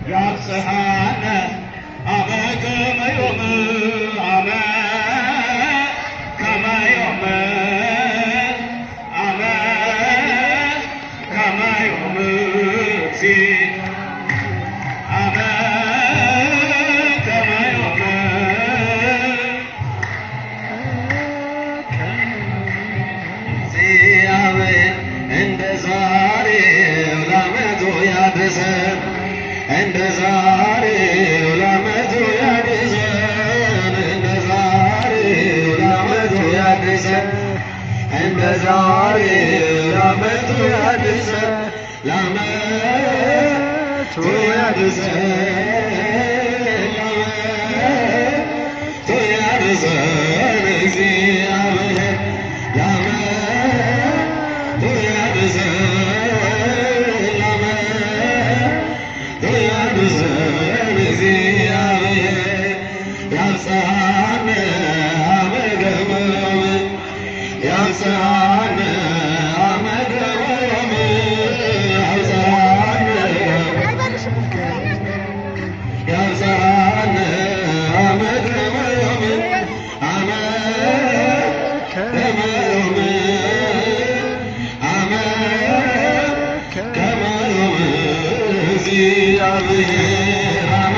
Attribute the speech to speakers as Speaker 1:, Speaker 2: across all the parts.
Speaker 1: ያብጽሐነ አመ ከመ ዮም አመ ከመ ዮም አመ ከመ ዮም አመ ከመ ዮም እንደ ዛሬው ለዓመቱ ያድርሰን እንደ ዛሬው ለዓመቱ ያድርሰን እንደ ዛሬው ለዓመቱ ያድርሰን እንደ ዛሬው ለዓመቱ ያድርሰን ለዓመቱ ያድርሰን ለዓመቱ ያድርሰን እግዚአብሔር ለዓመቱ ያድርሰን እግዚአብሔር ያብጽሐነ አመ ከመ ዮም ያብጽሐነ አመ ከመ ዮም ያብጽሐነ አመ ከመ ዮም አመ ከመ ዮም አመ ከመ ዮም እግዚአብሔር አመ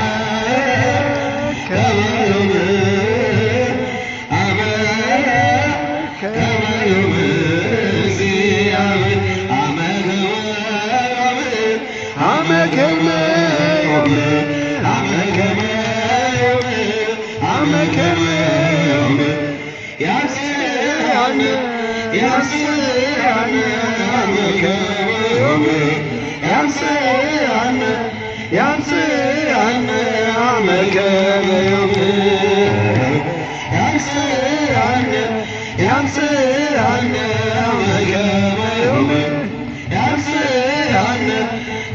Speaker 1: ከመ ዮም አመ ከመ ዮም እግዚአብሔር አመ ከመ ዮም አመ ከመ ዮም አመ ከመ ዮም ያብጽሐነ ያብጽሐነ አመ ከመ ዮም ያብጽሐነ ያብጽሐነ አመ ከመ ዮም ያብጽሐነ ያብጽሐነ አመ ከመ ዮም ያብጽሐነ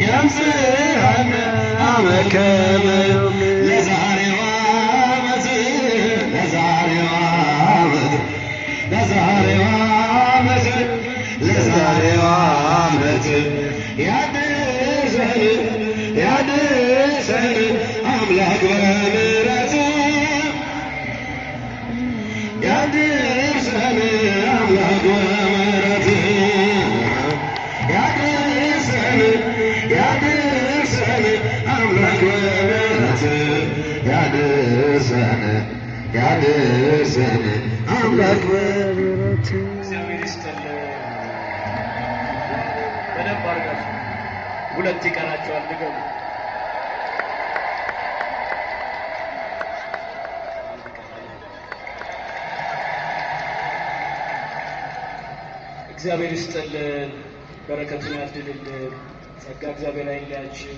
Speaker 1: ያብጽሐነ አመ ከመ ዮም ለዛሬዋ ዓመት ለዛሬዋ ዓመት ለዛሬዋ ዓመት ለዛሬዋ ዓመት ያድርሰን ያድርሰን አምላክ በምሕረቱ ያድርሰን አምላክ በምሕረቱ ያድርሰን ያድርሰን አምላክ በምሕረቱ ያድርሰን ያድርሰን አምላክ በምሕረቱ እግዚአብሔር ይስጥልን። በደንብ አድርጋችሁ ሁለት ይቀራቸዋል ድገሙ። እግዚአብሔር ይስጥልን፣ በረከቱን ያድልልን። ጸጋ እግዚአብሔር አይለያችሁ።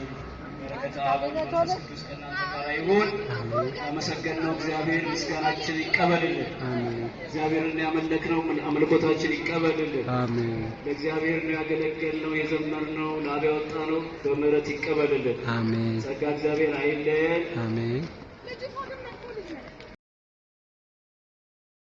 Speaker 1: በረከተ አብ መንፈስ ቅዱስ ከእናንተ ጋር ይሁን። ያመሰገንነው እግዚአብሔር ምስጋናችን ይቀበልልን። እግዚአብሔርን ያመለክነው አምልኮታችን ይቀበልልን። ለእግዚአብሔር ነው ያገለገልነው የዘመርነው ለአብ ያወጣነው በምሕረት ይቀበልልን። ጸጋ እግዚአብሔር አይለየን።